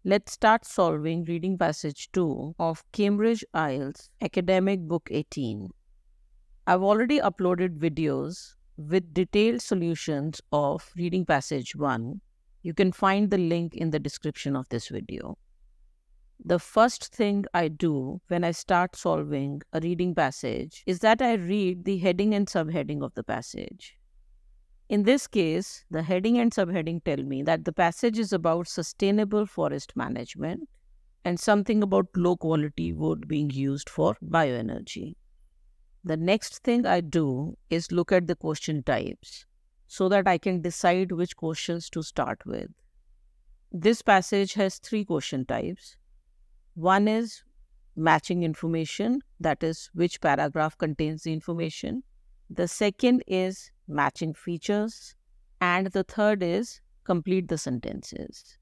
Let's start solving reading passage 2 of Cambridge IELTS Academic Book 18. I've already uploaded videos with detailed solutions of reading passage 1. You can find the link in the description of this video. The first thing I do when I start solving a reading passage is that I read the heading and subheading of the passage. In this case, the heading and subheading tell me that the passage is about sustainable forest management and something about low-quality wood being used for bioenergy. The next thing I do is look at the question types so that I can decide which questions to start with. This passage has 3 question types. One is matching information, that is, which paragraph contains the information. The second is matching features, and the third is complete the sentences.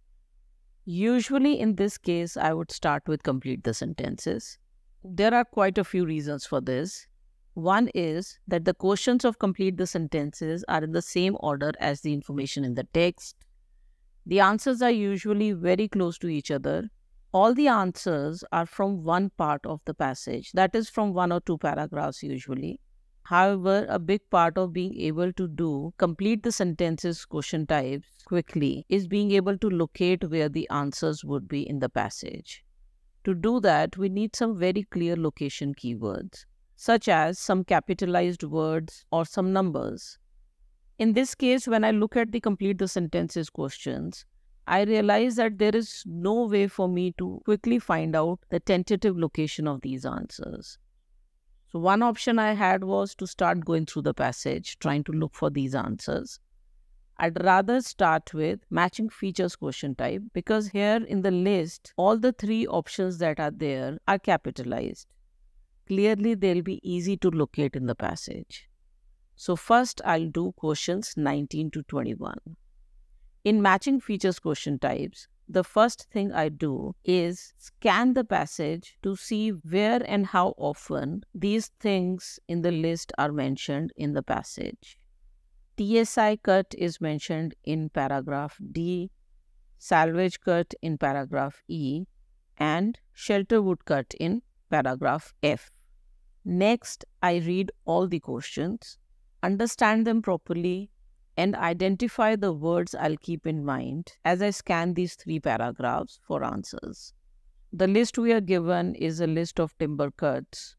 Usually in this case, I would start with complete the sentences. There are quite a few reasons for this. One is that the questions of complete the sentences are in the same order as the information in the text. The answers are usually very close to each other. All the answers are from one part of the passage, that is from 1 or 2 paragraphs usually. However, a big part of being able to complete the sentences question types quickly is being able to locate where the answers would be in the passage. To do that, we need some very clear location keywords, such as some capitalized words or some numbers. In this case, when I look at the complete the sentences questions, I realize that there is no way for me to quickly find out the tentative location of these answers. So one option I had was to start going through the passage, trying to look for these answers. I'd rather start with matching features question type because here in the list, all the 3 options that are there are capitalized. Clearly, they'll be easy to locate in the passage. So first, I'll do questions 19 to 21. In matching features question types, the first thing I do is scan the passage to see where and how often these things in the list are mentioned in the passage. TSI cut is mentioned in paragraph D, salvage cut in paragraph E, and shelter wood cut in paragraph F. Next, I read all the questions, understand them properly, and identify the words I'll keep in mind as I scan these 3 paragraphs for answers. The list we are given is a list of timber cuts.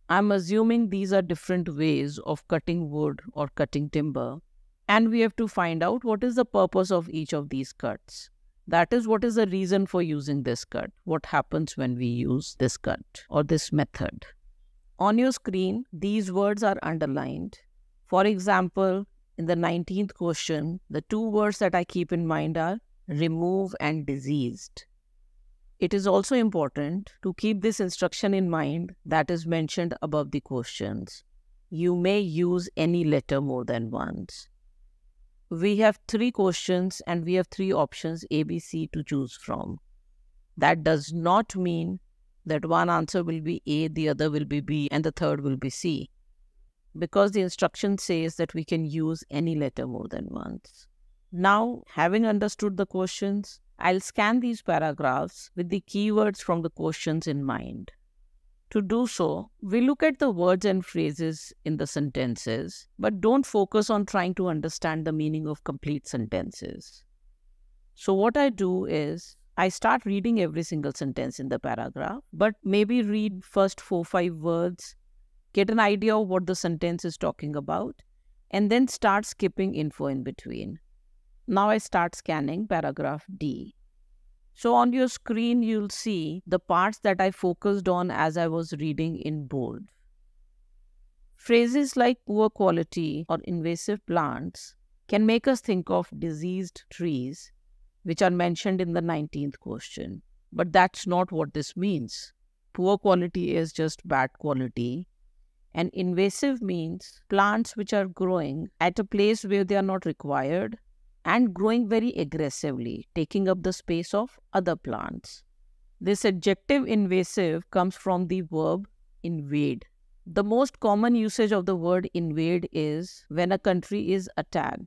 I'm assuming these are different ways of cutting wood or cutting timber, and we have to find out what is the purpose of each of these cuts. That is, what is the reason for using this cut? What happens when we use this cut or this method? On your screen, these words are underlined. For example, in the 19th question, the 2 words that I keep in mind are remove and diseased. It is also important to keep this instruction in mind that is mentioned above the questions. You may use any letter more than once. We have 3 questions and we have 3 options A, B, C to choose from. That does not mean that one answer will be A, the other will be B, and the third will be C, because the instruction says that we can use any letter more than once. Now, having understood the questions, I'll scan these paragraphs with the keywords from the questions in mind. To do so, we look at the words and phrases in the sentences, but don't focus on trying to understand the meaning of complete sentences. So what I do is, I start reading every single sentence in the paragraph, but maybe read first 4-5 words, get an idea of what the sentence is talking about, and then start skipping info in between. Now I start scanning paragraph D. So on your screen, you'll see the parts that I focused on as I was reading in bold. Phrases like poor quality or invasive plants can make us think of diseased trees, which are mentioned in the 19th question. But that's not what this means. Poor quality is just bad quality. And invasive means plants which are growing at a place where they are not required and growing very aggressively, taking up the space of other plants. This adjective invasive comes from the verb invade. The most common usage of the word invade is when a country is attacked.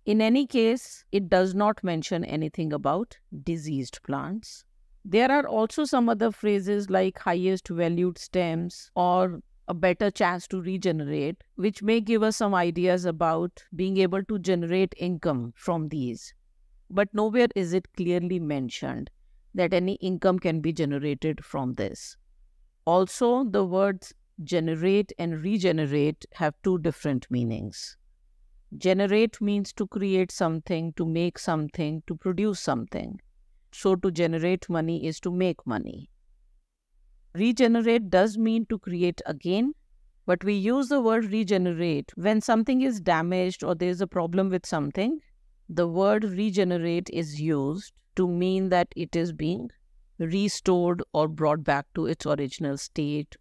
In any case, it does not mention anything about diseased plants. There are also some other phrases like highest valued stems or a better chance to regenerate, which may give us some ideas about being able to generate income from these. But nowhere is it clearly mentioned that any income can be generated from this. Also, the words generate and regenerate have two different meanings. Generate means to create something, to make something, to produce something. So to generate money is to make money. Regenerate does mean to create again, but we use the word regenerate when something is damaged or there is a problem with something. The word regenerate is used to mean that it is being restored or brought back to its original state.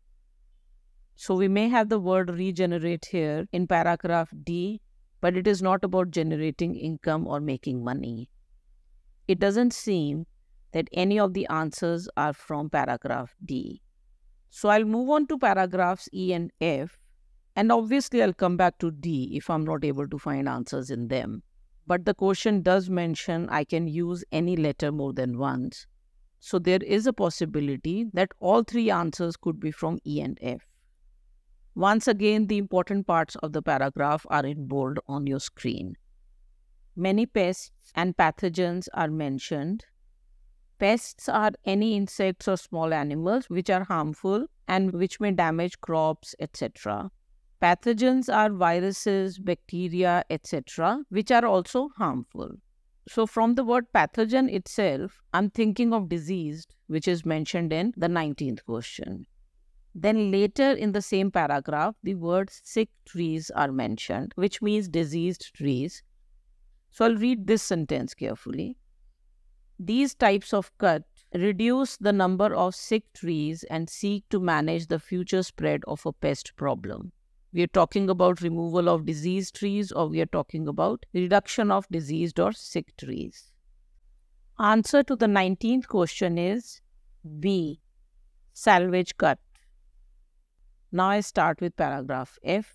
So we may have the word regenerate here in paragraph D, but it is not about generating income or making money. It doesn't seem that any of the answers are from paragraph D. So I'll move on to paragraphs E and F, and obviously I'll come back to D if I'm not able to find answers in them. But the question does mention I can use any letter more than once. So there is a possibility that all three answers could be from E and F. Once again, the important parts of the paragraph are in bold on your screen. Many pests and pathogens are mentioned. Pests are any insects or small animals which are harmful and which may damage crops, etc. Pathogens are viruses, bacteria, etc., which are also harmful. So from the word pathogen itself, I'm thinking of diseased, which is mentioned in the 19th question. Then later in the same paragraph, the words sick trees are mentioned, which means diseased trees. So I'll read this sentence carefully. These types of cut reduce the number of sick trees and seek to manage the future spread of a pest problem. We are talking about removal of diseased trees, or we are talking about reduction of diseased or sick trees. Answer to the 19th question is B, salvage cut. Now I start with paragraph F.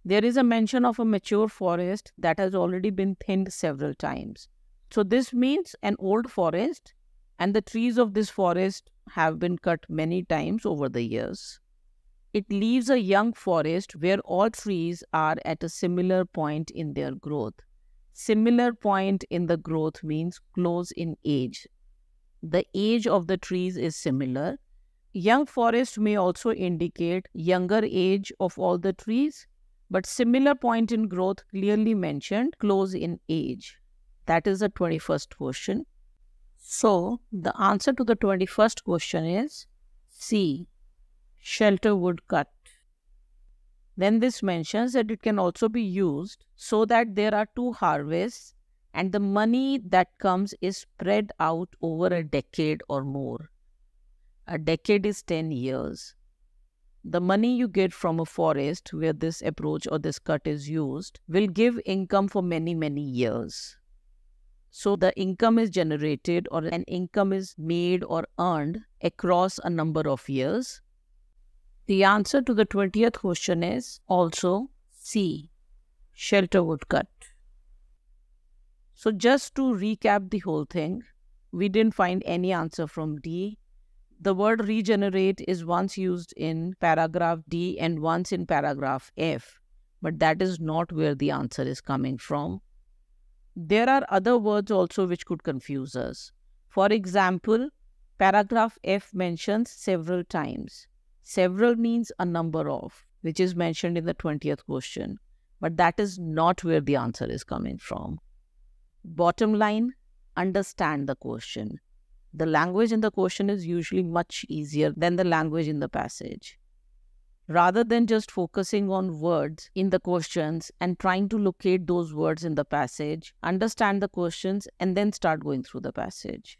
There is a mention of a mature forest that has already been thinned several times. So this means an old forest, and the trees of this forest have been cut many times over the years. It leaves a young forest where all trees are at a similar point in their growth. Similar point in the growth means close in age. The age of the trees is similar. Young forest may also indicate younger age of all the trees, but similar point in growth clearly mentioned close in age. That is the 21st question. So the answer to the 21st question is C, shelter wood cut. Then this mentions that it can also be used so that there are two harvests and the money that comes is spread out over a decade or more. A decade is 10 years. The money you get from a forest where this approach or this cut is used will give income for many, many years. So the income is generated or an income is made or earned across a number of years. The answer to the 20th question is also C, shelter wood cut. So just to recap the whole thing, we didn't find any answer from D. The word regenerate is once used in paragraph D and once in paragraph F, but that is not where the answer is coming from. There are other words also which could confuse us. For example, paragraph F mentions several times. Several means a number of, which is mentioned in the 20th question, but that is not where the answer is coming from. Bottom line, understand the question. The language in the question is usually much easier than the language in the passage. Rather than just focusing on words in the questions and trying to locate those words in the passage, understand the questions and then start going through the passage.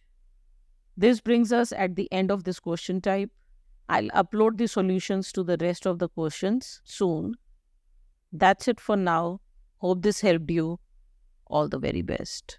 This brings us at the end of this question type. I'll upload the solutions to the rest of the questions soon. That's it for now. Hope this helped you. All the very best.